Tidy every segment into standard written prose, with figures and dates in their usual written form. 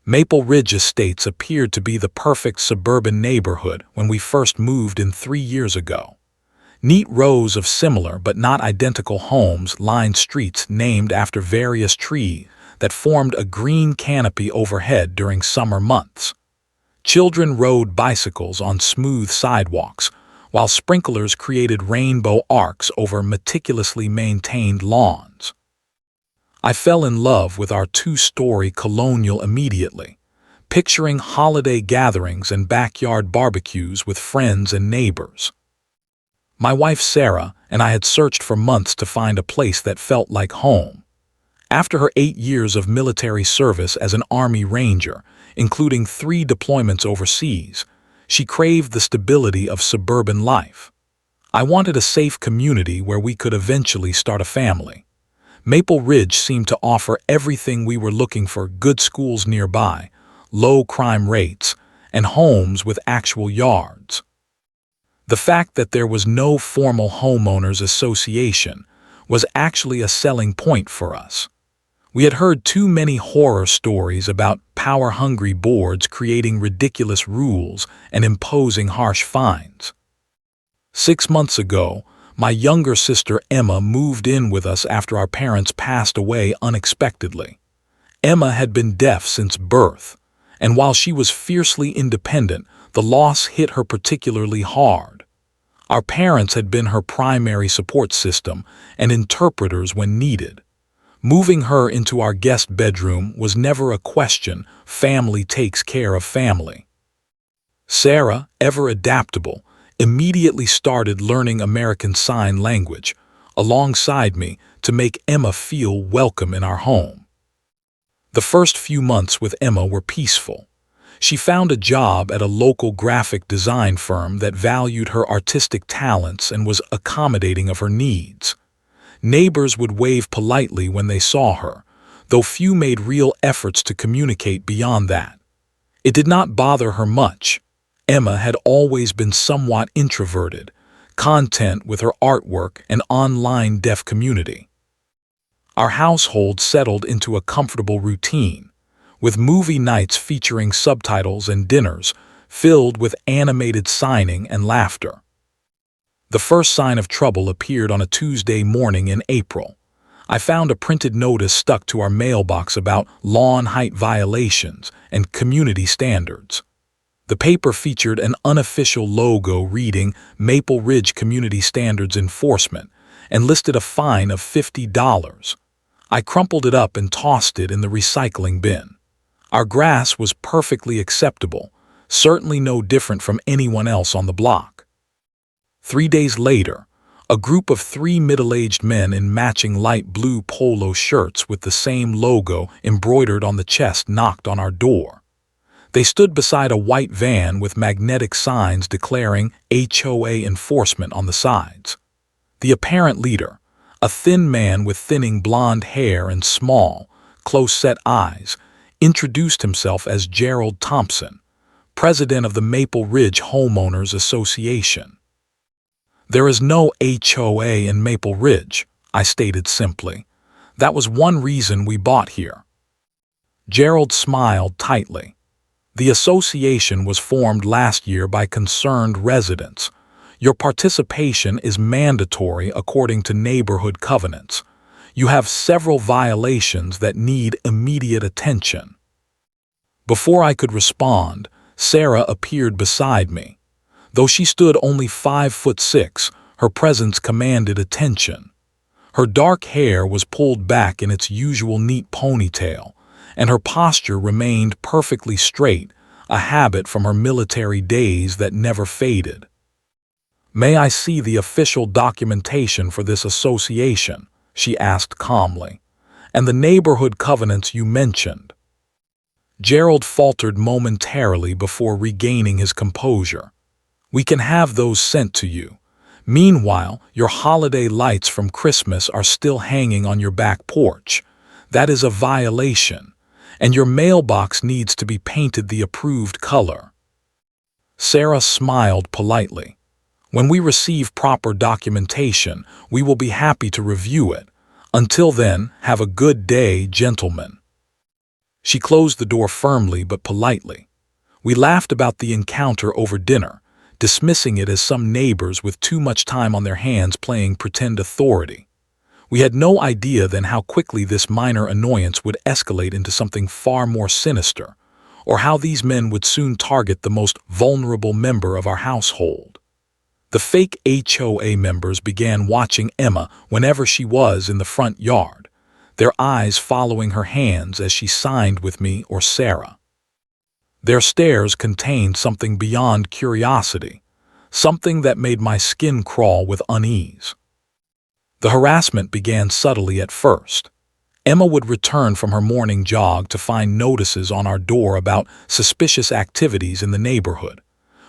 Maple Ridge Estates appeared to be the perfect suburban neighborhood when we first moved in 3 years ago. Neat rows of similar but not identical homes lined streets named after various trees that formed a green canopy overhead during summer months. Children rode bicycles on smooth sidewalks, while sprinklers created rainbow arcs over meticulously maintained lawns. I fell in love with our two-story colonial immediately, picturing holiday gatherings and backyard barbecues with friends and neighbors. My wife Sarah and I had searched for months to find a place that felt like home. After her 8 years of military service as an Army Ranger, including 3 deployments overseas, she craved the stability of suburban life. I wanted a safe community where we could eventually start a family. Maple Ridge seemed to offer everything we were looking for: good schools nearby, low crime rates, and homes with actual yards. The fact that there was no formal homeowners association was actually a selling point for us. We had heard too many horror stories about power-hungry boards creating ridiculous rules and imposing harsh fines. 6 months ago, my younger sister Emma moved in with us after our parents passed away unexpectedly. Emma had been deaf since birth, and while she was fiercely independent, the loss hit her particularly hard. Our parents had been her primary support system and interpreters when needed. Moving her into our guest bedroom was never a question. Family takes care of family. Sarah, ever adaptable, immediately started learning American Sign Language alongside me to make Emma feel welcome in our home. The first few months with Emma were peaceful. She found a job at a local graphic design firm that valued her artistic talents and was accommodating of her needs. Neighbors would wave politely when they saw her, though few made real efforts to communicate beyond that. It did not bother her much. Emma had always been somewhat introverted, content with her artwork and online deaf community. Our household settled into a comfortable routine, with movie nights featuring subtitles and dinners filled with animated signing and laughter. The first sign of trouble appeared on a Tuesday morning in April. I found a printed notice stuck to our mailbox about lawn height violations and community standards. The paper featured an unofficial logo reading Maple Ridge Community Standards Enforcement and listed a fine of $50. I crumpled it up and tossed it in the recycling bin. Our grass was perfectly acceptable, certainly no different from anyone else on the block. 3 days later, a group of 3 middle-aged men in matching light blue polo shirts with the same logo embroidered on the chest knocked on our door. They stood beside a white van with magnetic signs declaring HOA enforcement on the sides. The apparent leader, a thin man with thinning blonde hair and small, close-set eyes, introduced himself as Gerald Thompson, president of the Maple Ridge Homeowners Association. "There is no HOA in Maple Ridge," I stated simply. "That was one reason we bought here." Gerald smiled tightly. "The association was formed last year by concerned residents. Your participation is mandatory according to neighborhood covenants. You have several violations that need immediate attention." Before I could respond, Sarah appeared beside me. Though she stood only 5'6", her presence commanded attention. Her dark hair was pulled back in its usual neat ponytail, and her posture remained perfectly straight, a habit from her military days that never faded. "May I see the official documentation for this association?" she asked calmly. "And the neighborhood covenants you mentioned?" Gerald faltered momentarily before regaining his composure. "We can have those sent to you. Meanwhile, your holiday lights from Christmas are still hanging on your back porch. That is a violation, and your mailbox needs to be painted the approved color." Sarah smiled politely. "When we receive proper documentation, we will be happy to review it. Until then, have a good day, gentlemen." She closed the door firmly but politely. We laughed about the encounter over dinner, dismissing it as some neighbors with too much time on their hands playing pretend authority. We had no idea then how quickly this minor annoyance would escalate into something far more sinister, or how these men would soon target the most vulnerable member of our household. The fake HOA members began watching Emma whenever she was in the front yard, their eyes following her hands as she signed with me or Sarah. Their stares contained something beyond curiosity, something that made my skin crawl with unease. The harassment began subtly at first. Emma would return from her morning jog to find notices on our door about suspicious activities in the neighborhood.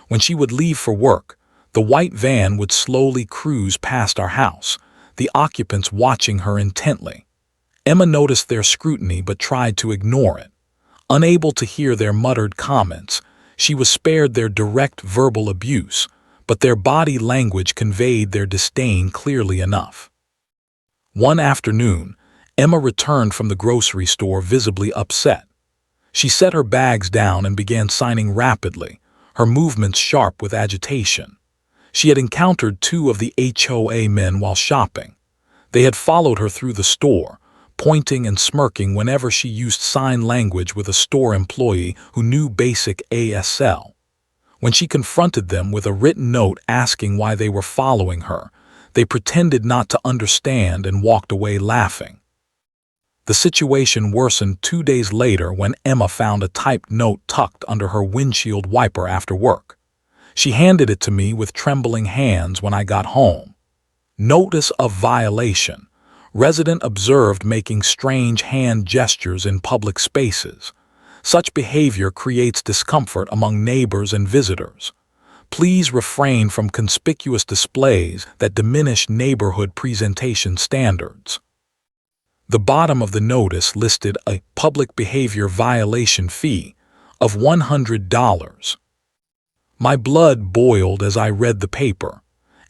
When she would leave for work, the white van would slowly cruise past our house, the occupants watching her intently. Emma noticed their scrutiny but tried to ignore it. Unable to hear their muttered comments, she was spared their direct verbal abuse, but their body language conveyed their disdain clearly enough. One afternoon, Emma returned from the grocery store visibly upset. She set her bags down and began signing rapidly, her movements sharp with agitation. She had encountered two of the HOA men while shopping. They had followed her through the store, pointing and smirking whenever she used sign language with a store employee who knew basic ASL. When she confronted them with a written note asking why they were following her, they pretended not to understand and walked away laughing. The situation worsened 2 days later when Emma found a typed note tucked under her windshield wiper after work. She handed it to me with trembling hands when I got home. Notice of violation. Resident observed making strange hand gestures in public spaces. Such behavior creates discomfort among neighbors and visitors. Please refrain from conspicuous displays that diminish neighborhood presentation standards. The bottom of the notice listed a public behavior violation fee of $100. My blood boiled as I read the paper.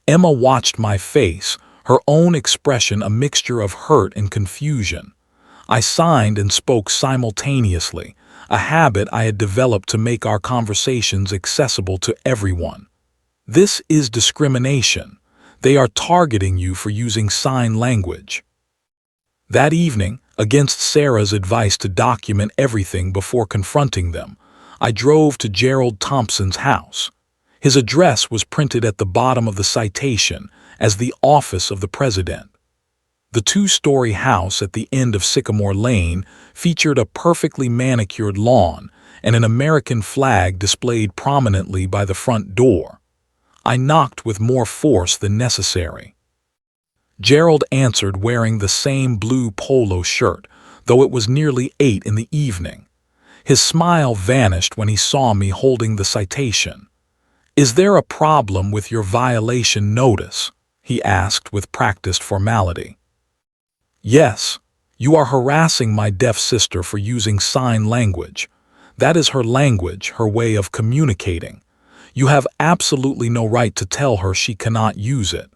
Emma watched my face, her own expression a mixture of hurt and confusion. I signed and spoke simultaneously, a habit I had developed to make our conversations accessible to everyone. This is discrimination. They are targeting you for using sign language. That evening, against Sarah's advice to document everything before confronting them, I drove to Gerald Thompson's house. His address was printed at the bottom of the citation as the office of the president. The two-story house at the end of Sycamore Lane featured a perfectly manicured lawn and an American flag displayed prominently by the front door. I knocked with more force than necessary. Gerald answered wearing the same blue polo shirt, though it was nearly 8 in the evening. His smile vanished when he saw me holding the citation. "Is there a problem with your violation notice?" he asked with practiced formality. "Yes, you are harassing my deaf sister for using sign language. That is her language, her way of communicating. You have absolutely no right to tell her she cannot use it."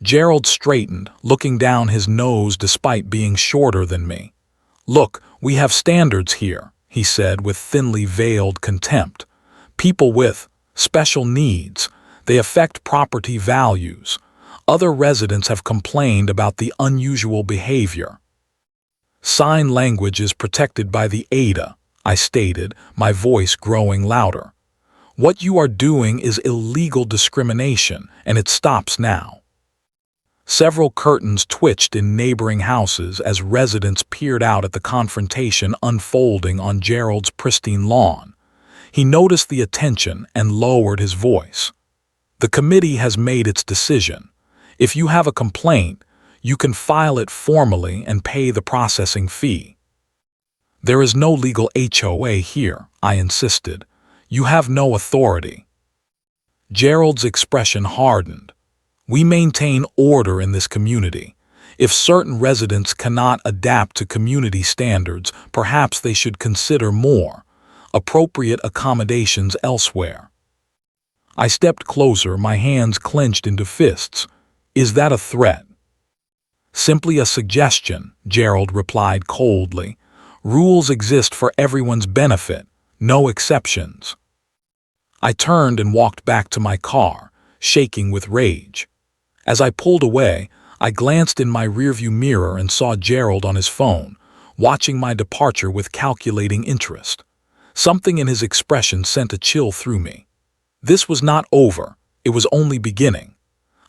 Gerald straightened, looking down his nose despite being shorter than me. "Look, we have standards here," he said with thinly veiled contempt. "People with special needs, they affect property values. Other residents have complained about the unusual behavior." "Sign language is protected by the ADA," I stated, my voice growing louder. "What you are doing is illegal discrimination, and it stops now." Several curtains twitched in neighboring houses as residents peered out at the confrontation unfolding on Gerald's pristine lawn. He noticed the attention and lowered his voice. "The committee has made its decision. If you have a complaint, you can file it formally and pay the processing fee." "There is no legal HOA here," I insisted. "You have no authority." Gerald's expression hardened. "We maintain order in this community. If certain residents cannot adapt to community standards, perhaps they should consider more appropriate accommodations elsewhere." I stepped closer, my hands clenched into fists. "Is that a threat?" "Simply a suggestion," Gerald replied coldly. Rules exist for everyone's benefit, no exceptions. I turned and walked back to my car, shaking with rage. As I pulled away, I glanced in my rearview mirror and saw Gerald on his phone, watching my departure with calculating interest. Something in his expression sent a chill through me. This was not over, it was only beginning.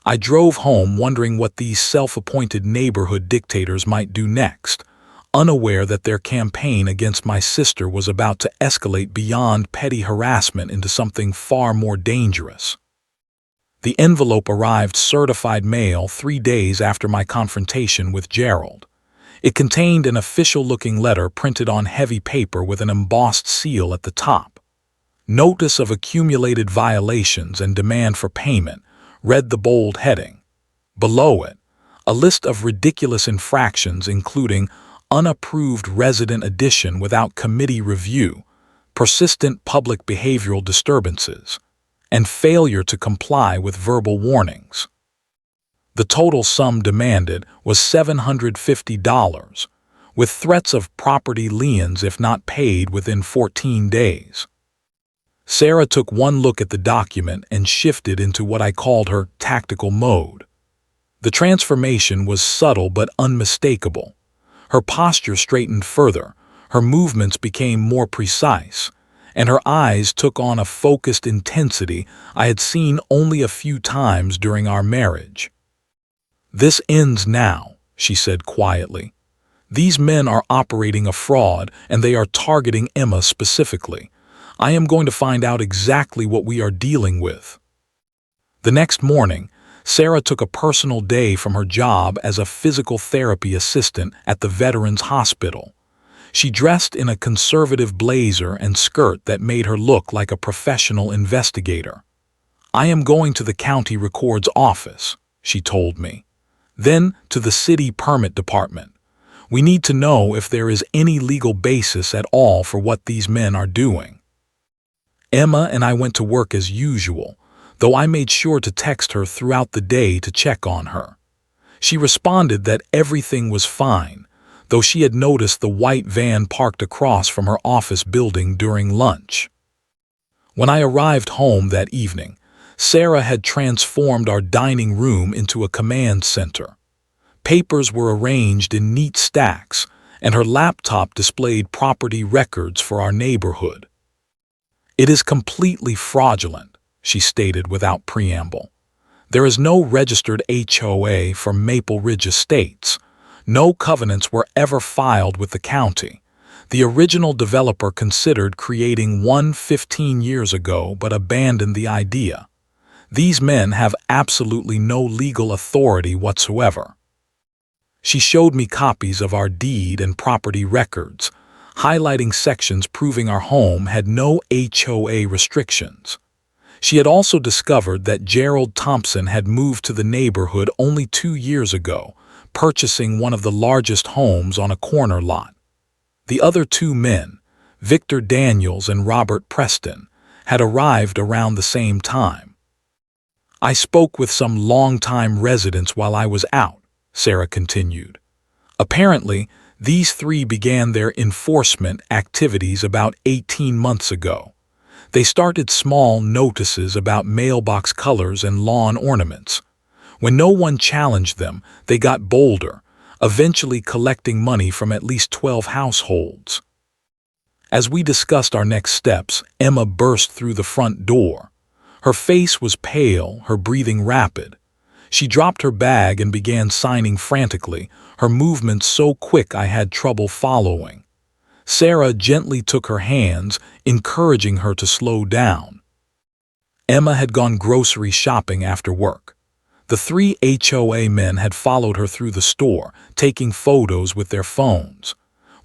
I drove home wondering what these self-appointed neighborhood dictators might do next, unaware that their campaign against my sister was about to escalate beyond petty harassment into something far more dangerous. The envelope arrived certified mail 3 days after my confrontation with Gerald. It contained an official-looking letter printed on heavy paper with an embossed seal at the top. Notice of accumulated violations and demand for payment, read the bold heading. Below it, a list of ridiculous infractions including unapproved resident addition without committee review, persistent public behavioral disturbances, and failure to comply with verbal warnings. The total sum demanded was $750, with threats of property liens if not paid within 14 days. Sarah took one look at the document and shifted into what I called her tactical mode. The transformation was subtle but unmistakable. Her posture straightened further, her movements became more precise, and her eyes took on a focused intensity I had seen only a few times during our marriage. "This ends now," she said quietly. "These men are operating a fraud, and they are targeting Emma specifically. I am going to find out exactly what we are dealing with." The next morning, Sarah took a personal day from her job as a physical therapy assistant at the Veterans Hospital. She dressed in a conservative blazer and skirt that made her look like a professional investigator. "I am going to the county records office," she told me. "Then to the city permit department. We need to know if there is any legal basis at all for what these men are doing." Emma and I went to work as usual, though I made sure to text her throughout the day to check on her. She responded that everything was fine, though she had noticed the white van parked across from her office building during lunch. When I arrived home that evening, Sarah had transformed our dining room into a command center. Papers were arranged in neat stacks, and her laptop displayed property records for our neighborhood. "It is completely fraudulent," she stated without preamble. "There is no registered HOA for Maple Ridge Estates. No covenants were ever filed with the county. The original developer considered creating one 15 years ago but abandoned the idea. These men have absolutely no legal authority whatsoever." She showed me copies of our deed and property records, highlighting sections proving our home had no HOA restrictions. She had also discovered that Gerald Thompson had moved to the neighborhood only 2 years ago, purchasing one of the largest homes on a corner lot. The other 2 men, Victor Daniels and Robert Preston, had arrived around the same time. "I spoke with some longtime residents while I was out," Sarah continued. "Apparently, these 3 began their enforcement activities about 18 months ago. They started small notices about mailbox colors and lawn ornaments. When no one challenged them, they got bolder, eventually collecting money from at least 12 households." As we discussed our next steps, Emma burst through the front door. Her face was pale, her breathing rapid. She dropped her bag and began signing frantically, her movements so quick I had trouble following. Sarah gently took her hands, encouraging her to slow down. Emma had gone grocery shopping after work. The 3 HOA men had followed her through the store, taking photos with their phones.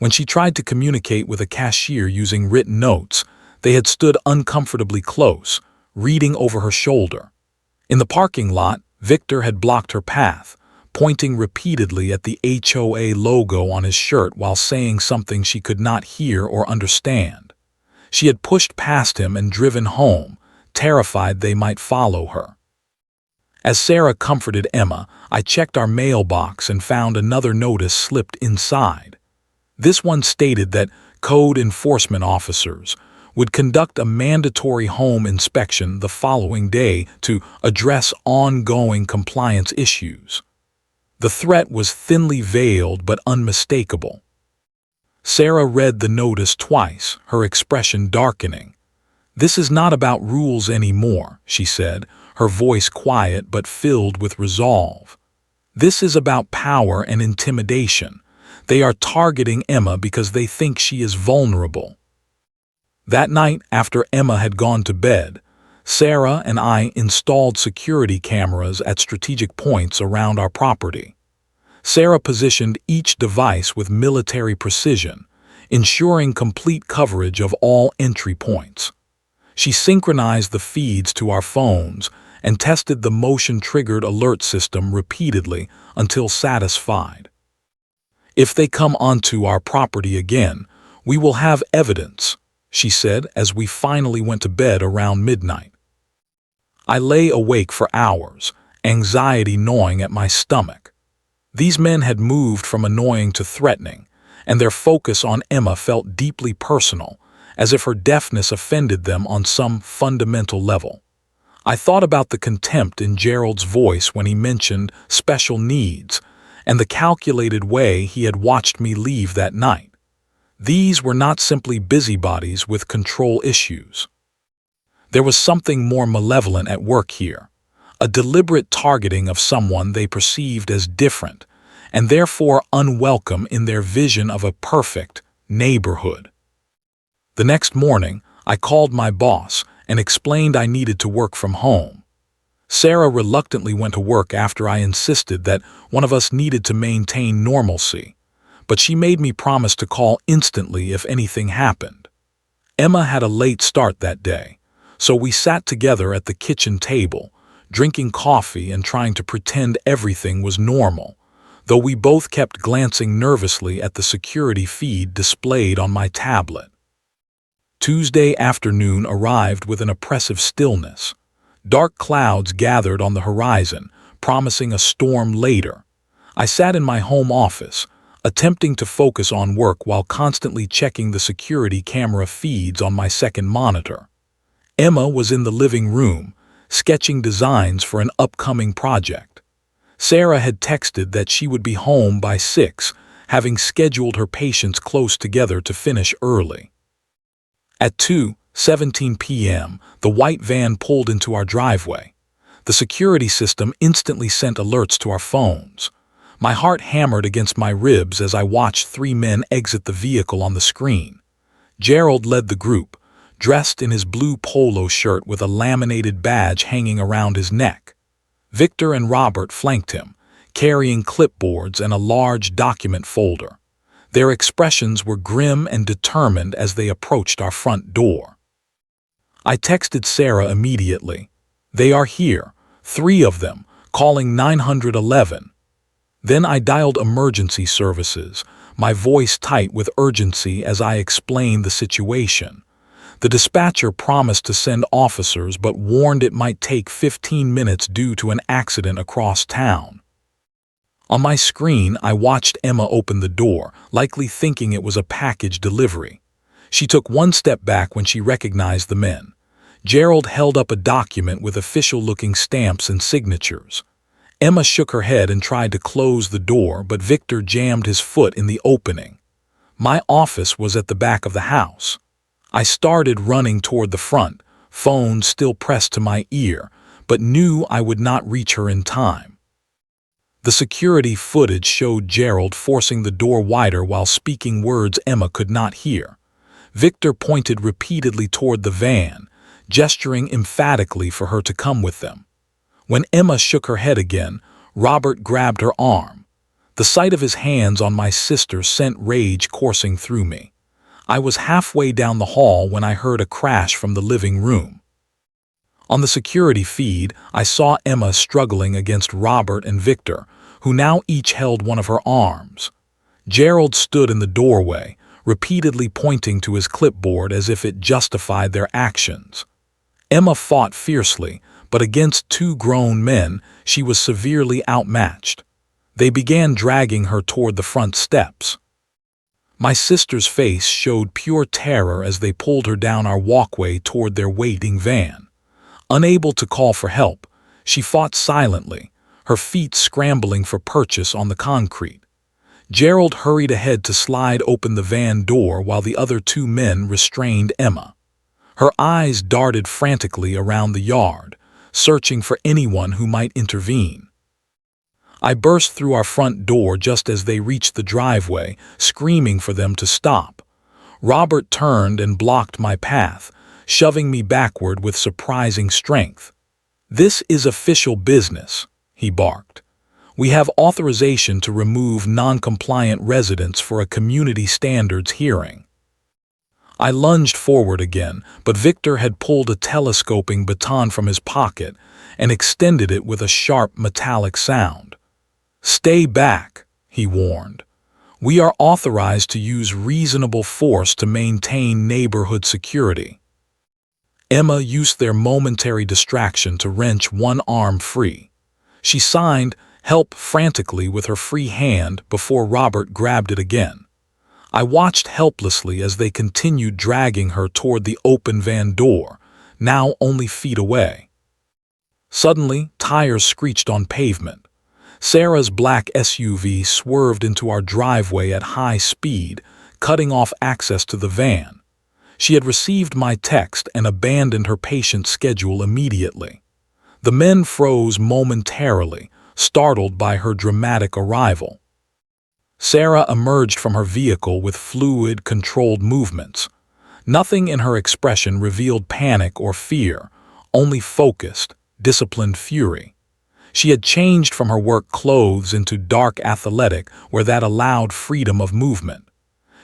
When she tried to communicate with a cashier using written notes, they had stood uncomfortably close, reading over her shoulder. In the parking lot, Victor had blocked her path, pointing repeatedly at the HOA logo on his shirt while saying something she could not hear or understand. She had pushed past him and driven home, terrified they might follow her. As Sarah comforted Emma, I checked our mailbox and found another notice slipped inside. This one stated that code enforcement officers would conduct a mandatory home inspection the following day to address ongoing compliance issues. The threat was thinly veiled but unmistakable. Sarah read the notice twice, her expression darkening. "This is not about rules anymore," she said, her voice quiet but filled with resolve. "This is about power and intimidation. They are targeting Emma because they think she is vulnerable." That night, after Emma had gone to bed, Sarah and I installed security cameras at strategic points around our property. Sarah positioned each device with military precision, ensuring complete coverage of all entry points. She synchronized the feeds to our phones and tested the motion-triggered alert system repeatedly until satisfied. "If they come onto our property again, we will have evidence," she said as we finally went to bed around midnight. I lay awake for hours, anxiety gnawing at my stomach. These men had moved from annoying to threatening, and their focus on Emma felt deeply personal, as if her deafness offended them on some fundamental level. I thought about the contempt in Gerald's voice when he mentioned special needs, and the calculated way he had watched me leave that night. These were not simply busybodies with control issues. There was something more malevolent at work here, a deliberate targeting of someone they perceived as different, and therefore unwelcome in their vision of a perfect neighborhood. The next morning, I called my boss and explained I needed to work from home. Sarah reluctantly went to work after I insisted that one of us needed to maintain normalcy, but she made me promise to call instantly if anything happened. Emma had a late start that day, so we sat together at the kitchen table, drinking coffee and trying to pretend everything was normal, though we both kept glancing nervously at the security feed displayed on my tablet. Tuesday afternoon arrived with an oppressive stillness. Dark clouds gathered on the horizon, promising a storm later. I sat in my home office, attempting to focus on work while constantly checking the security camera feeds on my second monitor. Emma was in the living room, sketching designs for an upcoming project. Sarah had texted that she would be home by 6, having scheduled her patients close together to finish early. At 2:17 p.m., the white van pulled into our driveway. The security system instantly sent alerts to our phones. My heart hammered against my ribs as I watched 3 men exit the vehicle on the screen. Gerald led the group, dressed in his blue polo shirt with a laminated badge hanging around his neck. Victor and Robert flanked him, carrying clipboards and a large document folder. Their expressions were grim and determined as they approached our front door. I texted Sarah immediately. "They are here, 3 of them, calling 911. Then I dialed emergency services, my voice tight with urgency as I explained the situation. The dispatcher promised to send officers but warned it might take 15 minutes due to an accident across town. On my screen, I watched Emma open the door, likely thinking it was a package delivery. She took one step back when she recognized the men. Gerald held up a document with official-looking stamps and signatures. Emma shook her head and tried to close the door, but Victor jammed his foot in the opening. My office was at the back of the house. I started running toward the front, phone still pressed to my ear, but knew I would not reach her in time. The security footage showed Gerald forcing the door wider while speaking words Emma could not hear. Victor pointed repeatedly toward the van, gesturing emphatically for her to come with them. When Emma shook her head again, Robert grabbed her arm. The sight of his hands on my sister sent rage coursing through me. I was halfway down the hall when I heard a crash from the living room. On the security feed, I saw Emma struggling against Robert and Victor, who now each held one of her arms. Gerald stood in the doorway, repeatedly pointing to his clipboard as if it justified their actions. Emma fought fiercely, but against 2 grown men, she was severely outmatched. They began dragging her toward the front steps. My sister's face showed pure terror as they pulled her down our walkway toward their waiting van. Unable to call for help, she fought silently, her feet scrambling for purchase on the concrete. Gerald hurried ahead to slide open the van door while the other two men restrained Emma. Her eyes darted frantically around the yard, searching for anyone who might intervene. I burst through our front door just as they reached the driveway, screaming for them to stop. Robert turned and blocked my path, shoving me backward with surprising strength. "This is official business," he barked. "We have authorization to remove non-compliant residents for a community standards hearing." I lunged forward again, but Victor had pulled a telescoping baton from his pocket and extended it with a sharp metallic sound. "Stay back," he warned. "We are authorized to use reasonable force to maintain neighborhood security." Emma used their momentary distraction to wrench one arm free. She signed "help" frantically with her free hand before Robert grabbed it again. I watched helplessly as they continued dragging her toward the open van door, now only feet away. Suddenly, tires screeched on pavement. Sarah's black SUV swerved into our driveway at high speed, cutting off access to the van. She had received my text and abandoned her patient schedule immediately. The men froze momentarily, startled by her dramatic arrival. Sarah emerged from her vehicle with fluid, controlled movements. Nothing in her expression revealed panic or fear, only focused, disciplined fury. She had changed from her work clothes into dark athletic, where that allowed freedom of movement.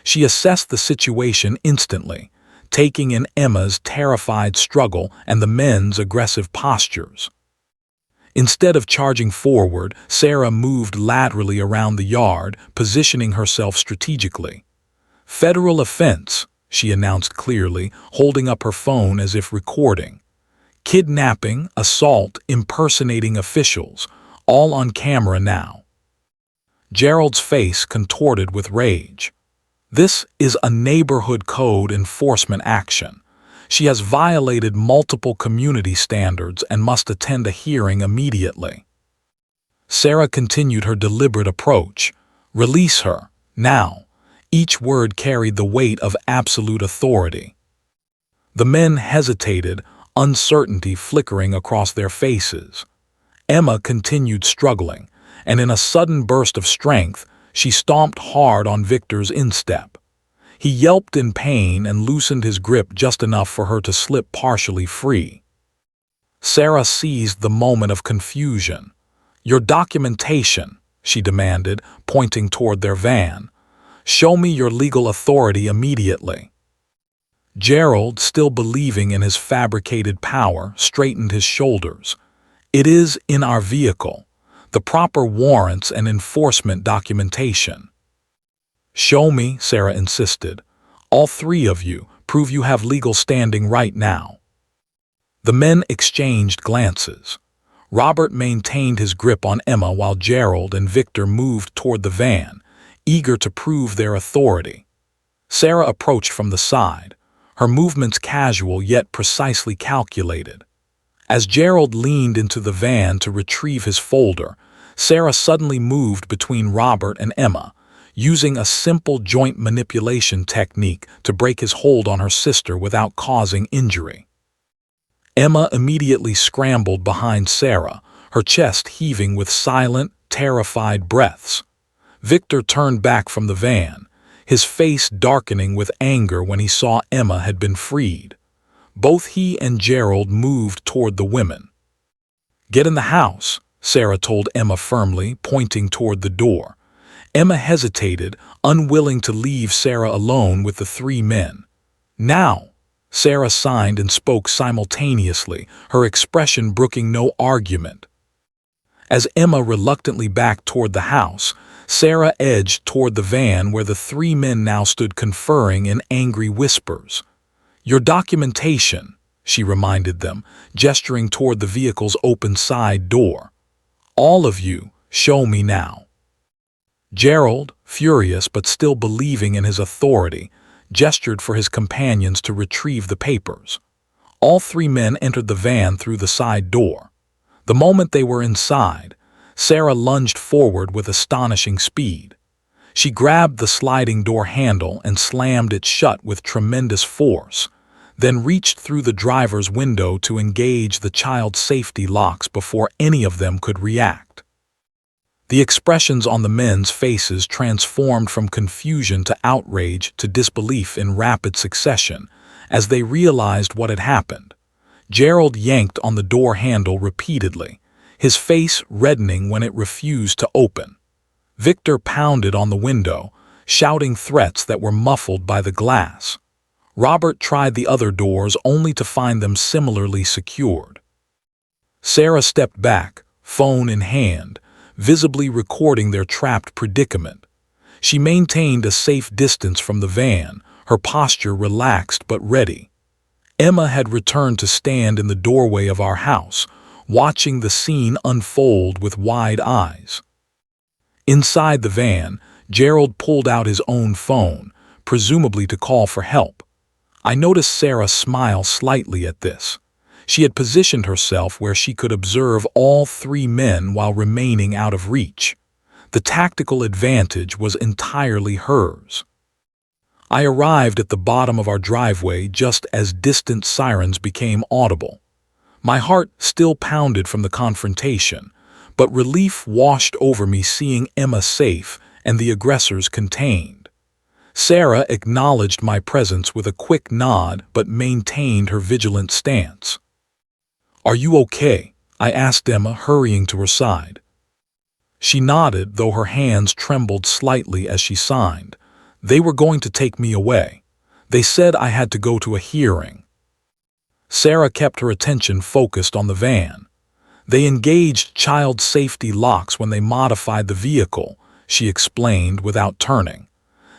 She assessed the situation instantly, taking in Emma's terrified struggle and the men's aggressive postures. Instead of charging forward, Sarah moved laterally around the yard, positioning herself strategically. "Federal offense," she announced clearly, holding up her phone as if recording. "Kidnapping, assault, impersonating officials, all on camera now." Gerald's face contorted with rage. "This is a neighborhood code enforcement action. She has violated multiple community standards and must attend a hearing immediately." Sarah continued her deliberate approach. "Release her, now." Each word carried the weight of absolute authority. The men hesitated, uncertainty flickering across their faces. Emma continued struggling, and in a sudden burst of strength, she stomped hard on Victor's instep. He yelped in pain and loosened his grip just enough for her to slip partially free. Sarah seized the moment of confusion. "Your documentation," she demanded, pointing toward their van. "Show me your legal authority immediately." Gerald, still believing in his fabricated power, straightened his shoulders. "It is in our vehicle. The proper warrants and enforcement documentation." "Show me," Sarah insisted. "All three of you, prove you have legal standing right now." The men exchanged glances. Robert maintained his grip on Emma while Gerald and Victor moved toward the van, eager to prove their authority. Sarah approached from the side, her movements casual yet precisely calculated. As Gerald leaned into the van to retrieve his folder, Sarah suddenly moved between Robert and Emma, using a simple joint manipulation technique to break his hold on her sister without causing injury. Emma immediately scrambled behind Sarah, her chest heaving with silent, terrified breaths. Victor turned back from the van, his face darkening with anger when he saw Emma had been freed. Both he and Gerald moved toward the women. "Get in the house," Sarah told Emma firmly, pointing toward the door. Emma hesitated, unwilling to leave Sarah alone with the three men. "Now!" Sarah signed and spoke simultaneously, her expression brooking no argument. As Emma reluctantly backed toward the house, Sarah edged toward the van where the three men now stood conferring in angry whispers. "Your documentation," she reminded them, gesturing toward the vehicle's open side door. "All of you, show me now." Gerald, furious but still believing in his authority, gestured for his companions to retrieve the papers. All three men entered the van through the side door. The moment they were inside, Sarah lunged forward with astonishing speed. She grabbed the sliding door handle and slammed it shut with tremendous force, then reached through the driver's window to engage the child safety locks before any of them could react. The expressions on the men's faces transformed from confusion to outrage to disbelief in rapid succession as they realized what had happened. Gerald yanked on the door handle repeatedly, his face reddening when it refused to open. Victor pounded on the window, shouting threats that were muffled by the glass. Robert tried the other doors only to find them similarly secured. Sarah stepped back, phone in hand, visibly recording their trapped predicament. She maintained a safe distance from the van, her posture relaxed but ready. Emma had returned to stand in the doorway of our house, watching the scene unfold with wide eyes. Inside the van, Gerald pulled out his own phone, presumably to call for help. I noticed Sarah smile slightly at this. She had positioned herself where she could observe all three men while remaining out of reach. The tactical advantage was entirely hers. I arrived at the bottom of our driveway just as distant sirens became audible. My heart still pounded from the confrontation, but relief washed over me seeing Emma safe and the aggressors contained. Sarah acknowledged my presence with a quick nod but maintained her vigilant stance. "Are you okay?" I asked Emma, hurrying to her side. She nodded, though her hands trembled slightly as she signed. They were going to take me away. They said I had to go to a hearing. Sarah kept her attention focused on the van. They engaged child safety locks when they modified the vehicle, she explained without turning.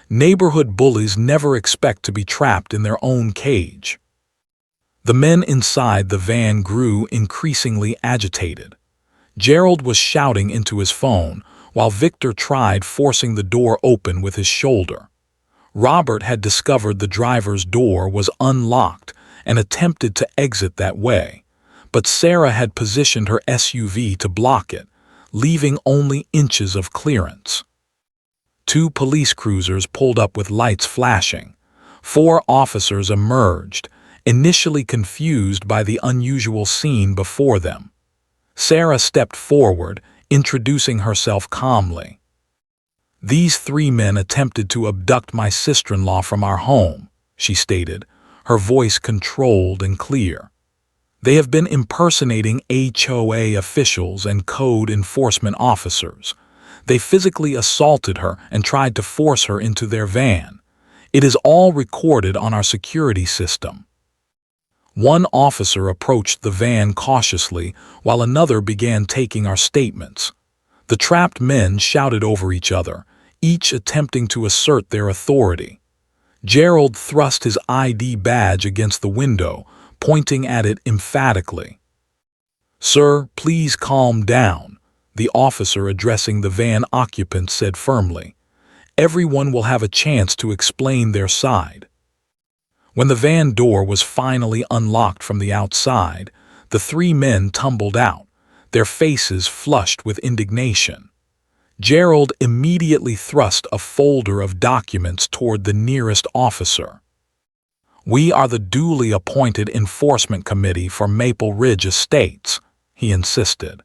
Neighborhood bullies never expect to be trapped in their own cage. The men inside the van grew increasingly agitated. Gerald was shouting into his phone, while Victor tried forcing the door open with his shoulder. Robert had discovered the driver's door was unlocked and attempted to exit that way, but Sarah had positioned her SUV to block it, leaving only inches of clearance. 2 police cruisers pulled up with lights flashing. 4 officers emerged, initially confused by the unusual scene before them. Sarah stepped forward, introducing herself calmly. "These 3 men attempted to abduct my sister-in-law from our home," she stated, her voice controlled and clear. "They have been impersonating HOA officials and code enforcement officers. They physically assaulted her and tried to force her into their van. It is all recorded on our security system." One officer approached the van cautiously while another began taking our statements. The trapped men shouted over each other, each attempting to assert their authority. Gerald thrust his ID badge against the window, pointing at it emphatically. "Sir, please calm down," the officer addressing the van occupant said firmly. "Everyone will have a chance to explain their side." When the van door was finally unlocked from the outside, the 3 men tumbled out, their faces flushed with indignation. Gerald immediately thrust a folder of documents toward the nearest officer. "We are the duly appointed enforcement committee for Maple Ridge Estates," he insisted.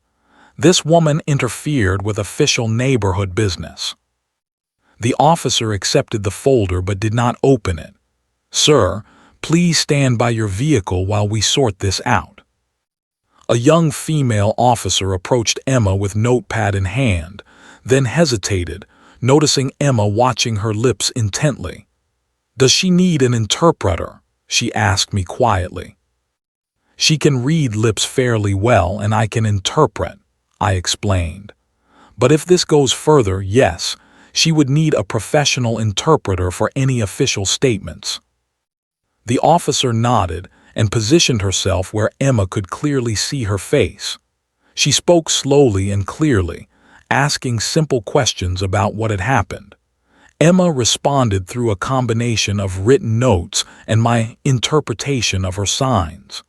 "This woman interfered with official neighborhood business." The officer accepted the folder but did not open it. "Sir, please stand by your vehicle while we sort this out." A young female officer approached Emma with notepad in hand, then hesitated, noticing Emma watching her lips intently. "Does she need an interpreter?" she asked me quietly. "She can read lips fairly well and I can interpret," I explained. "But if this goes further, yes, she would need a professional interpreter for any official statements." The officer nodded and positioned herself where Emma could clearly see her face. She spoke slowly and clearly, asking simple questions about what had happened. Emma responded through a combination of written notes and my interpretation of her signs.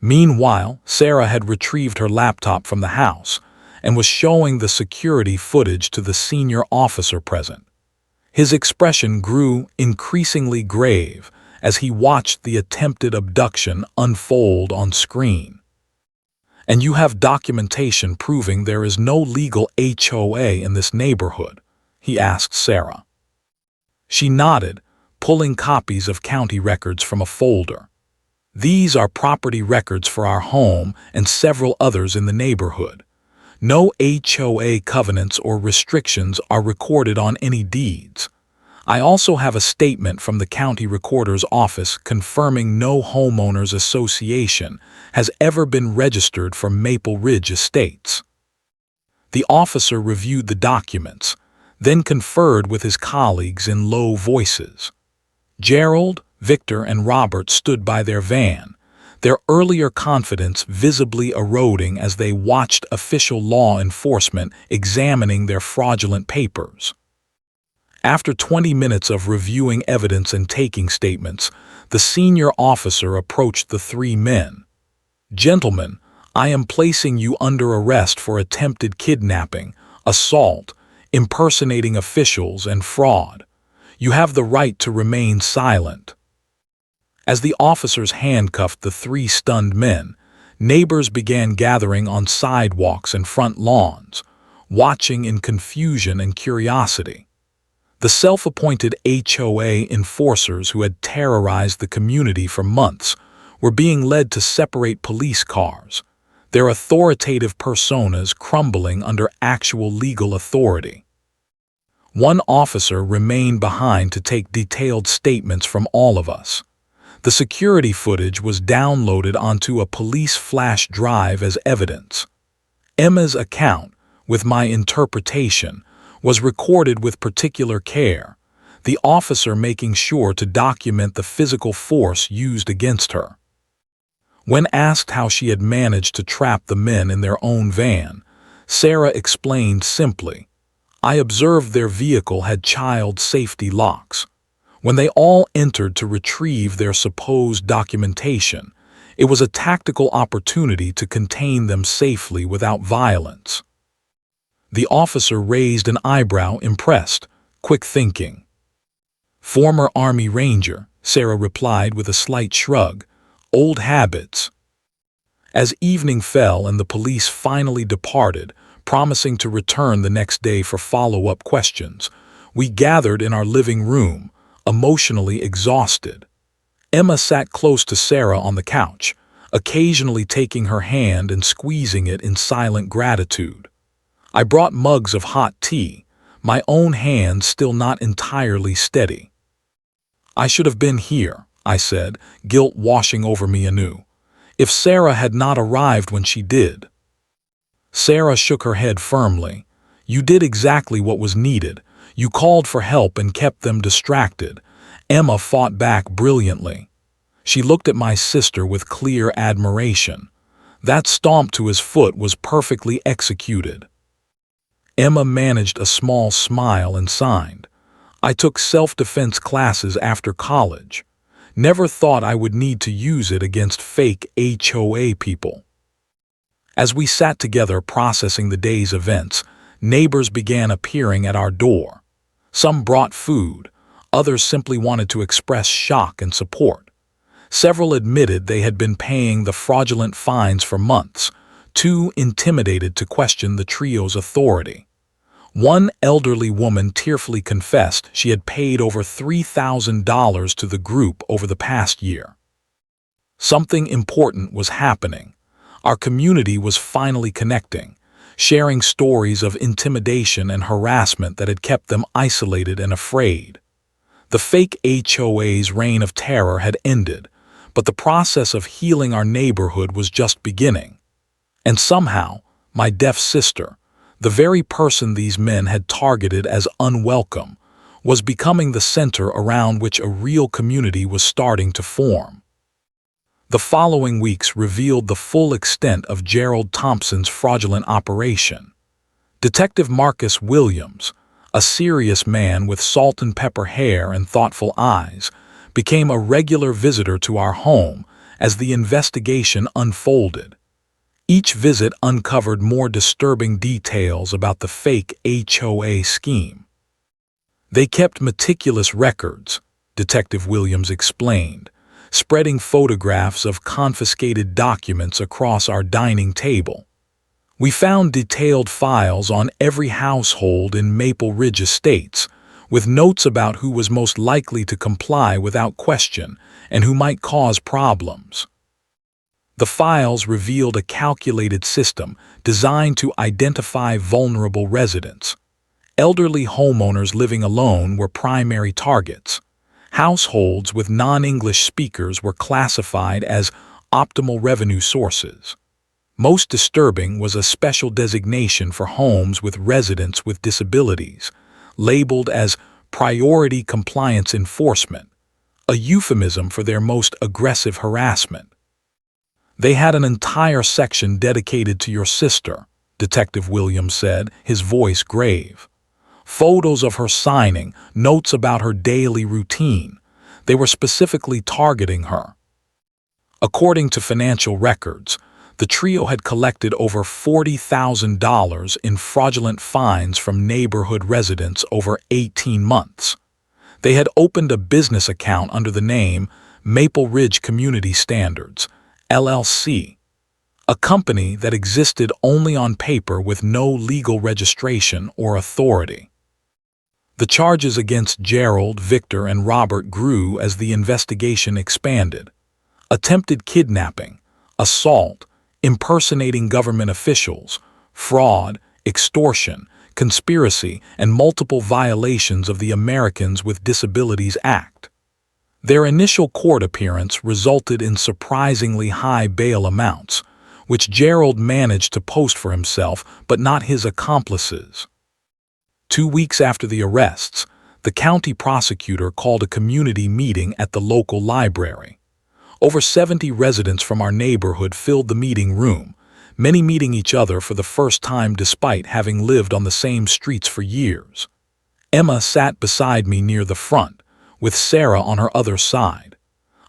Meanwhile, Sarah had retrieved her laptop from the house and was showing the security footage to the senior officer present. His expression grew increasingly grave as he watched the attempted abduction unfold on screen. "And you have documentation proving there is no legal HOA in this neighborhood?" he asked Sarah. She nodded, pulling copies of county records from a folder. "These are property records for our home and several others in the neighborhood. No HOA covenants or restrictions are recorded on any deeds. I also have a statement from the county recorder's office confirming no homeowners association has ever been registered for Maple Ridge Estates." The officer reviewed the documents, then conferred with his colleagues in low voices. Gerald, Victor, and Robert stood by their van, their earlier confidence visibly eroding as they watched official law enforcement examining their fraudulent papers. After 20 minutes of reviewing evidence and taking statements, the senior officer approached the three men. "Gentlemen, I am placing you under arrest for attempted kidnapping, assault, impersonating officials, and fraud. You have the right to remain silent." As the officers handcuffed the three stunned men, neighbors began gathering on sidewalks and front lawns, watching in confusion and curiosity. The self-appointed HOA enforcers who had terrorized the community for months were being led to separate police cars, their authoritative personas crumbling under actual legal authority. One officer remained behind to take detailed statements from all of us. The security footage was downloaded onto a police flash drive as evidence. Emma's account, with my interpretation, was recorded with particular care, the officer making sure to document the physical force used against her. When asked how she had managed to trap the men in their own van, Sarah explained simply, "I observed their vehicle had child safety locks. When they all entered to retrieve their supposed documentation, it was a tactical opportunity to contain them safely without violence." The officer raised an eyebrow, impressed, quick thinking. "Former Army Ranger," Sarah replied with a slight shrug. "Old habits." As evening fell and the police finally departed, promising to return the next day for follow-up questions, we gathered in our living room, emotionally exhausted. Emma sat close to Sarah on the couch, occasionally taking her hand and squeezing it in silent gratitude. I brought mugs of hot tea, my own hands still not entirely steady. "I should have been here," I said, guilt washing over me anew. "If Sarah had not arrived when she did." Sarah shook her head firmly. "You did exactly what was needed. You called for help and kept them distracted." Emma fought back brilliantly. She looked at my sister with clear admiration. That stomp to his foot was perfectly executed. Emma managed a small smile and signed. "I took self-defense classes after college. Never thought I would need to use it against fake HOA people." As we sat together processing the day's events, neighbors began appearing at our door. Some brought food, others simply wanted to express shock and support. Several admitted they had been paying the fraudulent fines for months, too intimidated to question the trio's authority. One elderly woman tearfully confessed she had paid over $3,000 to the group over the past year. Something important was happening. Our community was finally connecting, sharing stories of intimidation and harassment that had kept them isolated and afraid. The fake HOA's reign of terror had ended, but the process of healing our neighborhood was just beginning. And somehow, my deaf sister, the very person these men had targeted as unwelcome, was becoming the center around which a real community was starting to form. The following weeks revealed the full extent of Gerald Thompson's fraudulent operation. Detective Marcus Williams, a serious man with salt and pepper hair and thoughtful eyes, became a regular visitor to our home as the investigation unfolded. Each visit uncovered more disturbing details about the fake HOA scheme. They kept meticulous records, Detective Williams explained, spreading photographs of confiscated documents across our dining table. We found detailed files on every household in Maple Ridge Estates, with notes about who was most likely to comply without question and who might cause problems. The files revealed a calculated system designed to identify vulnerable residents. Elderly homeowners living alone were primary targets. Households with non-English speakers were classified as optimal revenue sources. Most disturbing was a special designation for homes with residents with disabilities, labeled as priority compliance enforcement, a euphemism for their most aggressive harassment. They had an entire section dedicated to your sister, Detective Williams said, his voice grave. Photos of her signing, notes about her daily routine. They were specifically targeting her. According to financial records, the trio had collected over $40,000 in fraudulent fines from neighborhood residents over 18 months. They had opened a business account under the name Maple Ridge Community Standards, LLC, a company that existed only on paper with no legal registration or authority. The charges against Gerald, Victor, and Robert grew as the investigation expanded. Attempted kidnapping, assault, impersonating government officials, fraud, extortion, conspiracy, and multiple violations of the Americans with Disabilities Act. Their initial court appearance resulted in surprisingly high bail amounts, which Gerald managed to post for himself but not his accomplices. 2 weeks after the arrests, the county prosecutor called a community meeting at the local library. Over 70 residents from our neighborhood filled the meeting room, many meeting each other for the first time despite having lived on the same streets for years. Emma sat beside me near the front, with Sarah on her other side.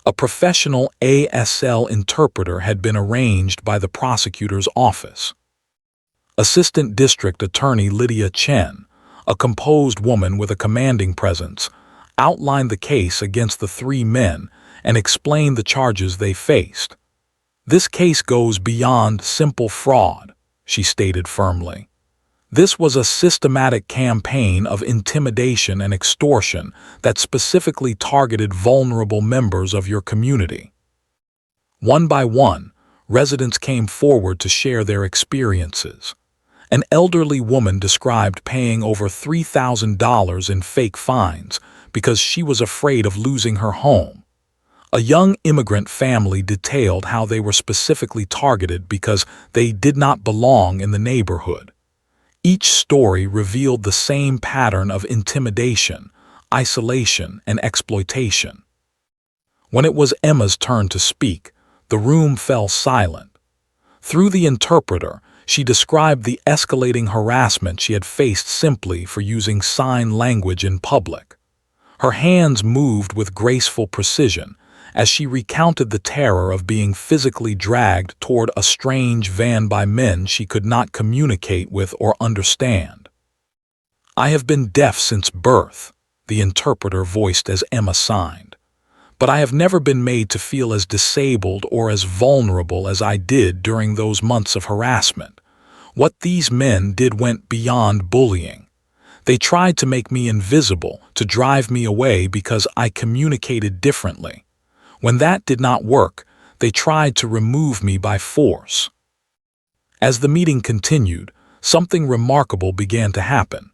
A professional ASL interpreter had been arranged by the prosecutor's office. Assistant District Attorney Lydia Chen, a composed woman with a commanding presence, outlined the case against the 3 men and explained the charges they faced. "This case goes beyond simple fraud," she stated firmly. "This was a systematic campaign of intimidation and extortion that specifically targeted vulnerable members of your community." One by one, residents came forward to share their experiences. An elderly woman described paying over $3,000 in fake fines because she was afraid of losing her home. A young immigrant family detailed how they were specifically targeted because they did not belong in the neighborhood. Each story revealed the same pattern of intimidation, isolation, and exploitation. When it was Emma's turn to speak, the room fell silent. Through the interpreter, she described the escalating harassment she had faced simply for using sign language in public. Her hands moved with graceful precision as she recounted the terror of being physically dragged toward a strange van by men she could not communicate with or understand. "I have been deaf since birth," the interpreter voiced as Emma signed. "But I have never been made to feel as disabled or as vulnerable as I did during those months of harassment. What these men did went beyond bullying. They tried to make me invisible, to drive me away because I communicated differently. When that did not work, they tried to remove me by force." As the meeting continued, something remarkable began to happen.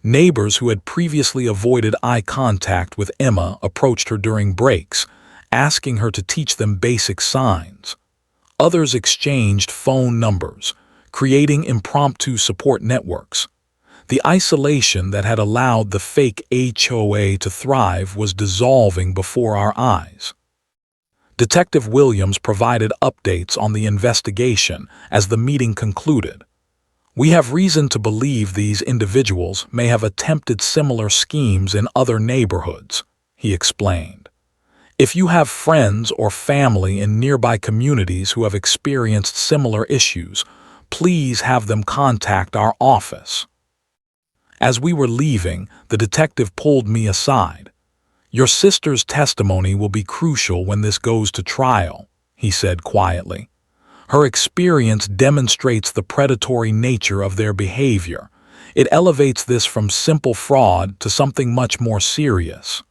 Neighbors who had previously avoided eye contact with Emma approached her during breaks, asking her to teach them basic signs. Others exchanged phone numbers, creating impromptu support networks. The isolation that had allowed the fake HOA to thrive was dissolving before our eyes. Detective Williams provided updates on the investigation as the meeting concluded. We have reason to believe these individuals may have attempted similar schemes in other neighborhoods, he explained. If you have friends or family in nearby communities who have experienced similar issues, please have them contact our office. As we were leaving, the detective pulled me aside. Your sister's testimony will be crucial when this goes to trial, he said quietly. Her experience demonstrates the predatory nature of their behavior. It elevates this from simple fraud to something much more serious.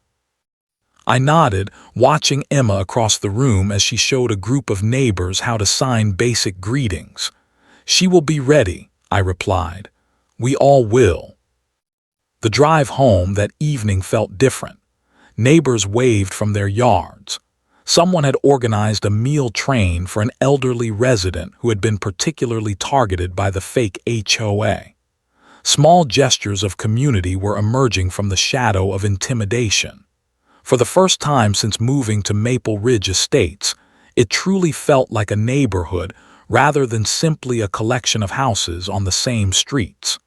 I nodded, watching Emma across the room as she showed a group of neighbors how to sign basic greetings. She will be ready, I replied. We all will. The drive home that evening felt different. Neighbors waved from their yards. Someone had organized a meal train for an elderly resident who had been particularly targeted by the fake HOA. Small gestures of community were emerging from the shadow of intimidation. For the first time since moving to Maple Ridge Estates, it truly felt like a neighborhood rather than simply a collection of houses on the same streets.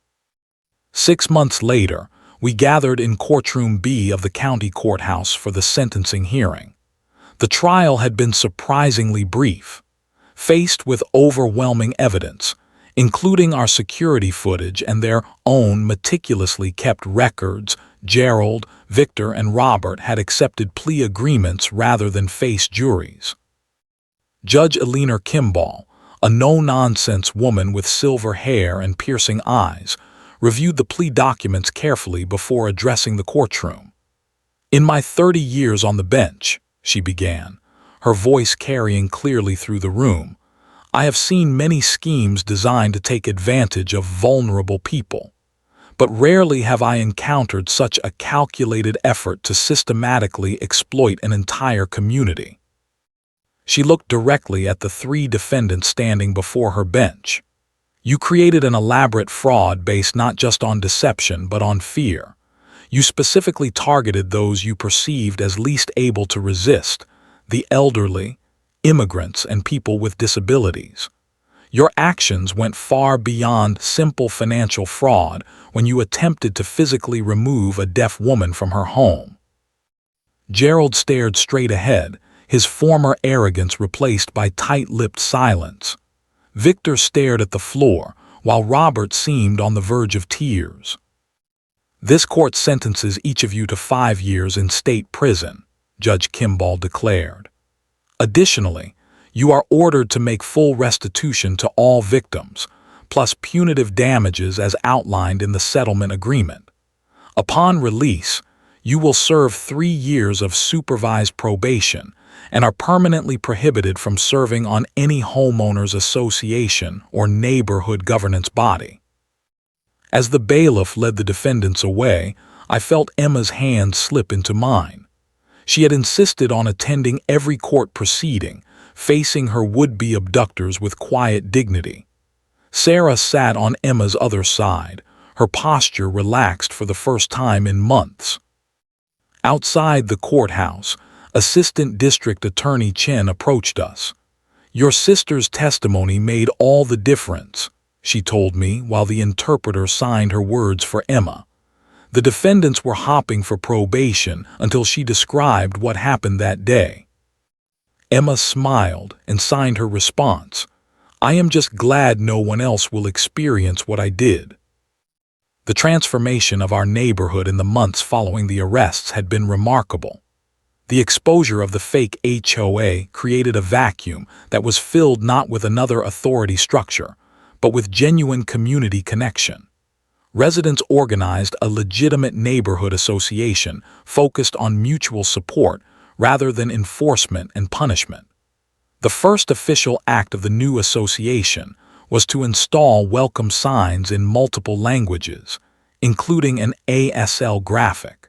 6 months later, we gathered in Courtroom B of the county courthouse for the sentencing hearing. The trial had been surprisingly brief. Faced with overwhelming evidence, including our security footage and their own meticulously kept records, Gerald, Victor, and Robert had accepted plea agreements rather than face juries. Judge Eleanor Kimball, a no-nonsense woman with silver hair and piercing eyes, reviewed the plea documents carefully before addressing the courtroom. In my 30 years on the bench, she began, her voice carrying clearly through the room, I have seen many schemes designed to take advantage of vulnerable people. But rarely have I encountered such a calculated effort to systematically exploit an entire community. She looked directly at the 3 defendants standing before her bench. You created an elaborate fraud based not just on deception but on fear. You specifically targeted those you perceived as least able to resist, the elderly, immigrants, and people with disabilities. Your actions went far beyond simple financial fraud when you attempted to physically remove a deaf woman from her home. Gerald stared straight ahead, his former arrogance replaced by tight-lipped silence. Victor stared at the floor, while Robert seemed on the verge of tears. This court sentences each of you to 5 years in state prison, Judge Kimball declared. Additionally, you are ordered to make full restitution to all victims, plus punitive damages as outlined in the settlement agreement. Upon release, you will serve 3 years of supervised probation and are permanently prohibited from serving on any homeowners association or neighborhood governance body. As the bailiff led the defendants away, I felt Emma's hand slip into mine. She had insisted on attending every court proceeding, facing her would-be abductors with quiet dignity. Sarah sat on Emma's other side, her posture relaxed for the first time in months. Outside the courthouse, Assistant District Attorney Chen approached us. Your sister's testimony made all the difference, she told me while the interpreter signed her words for Emma. The defendants were hopping for probation until she described what happened that day. Emma smiled and signed her response. I am just glad no one else will experience what I did. The transformation of our neighborhood in the months following the arrests had been remarkable. The exposure of the fake HOA created a vacuum that was filled not with another authority structure, but with genuine community connection. Residents organized a legitimate neighborhood association focused on mutual support rather than enforcement and punishment. The first official act of the new association was to install welcome signs in multiple languages, including an ASL graphic.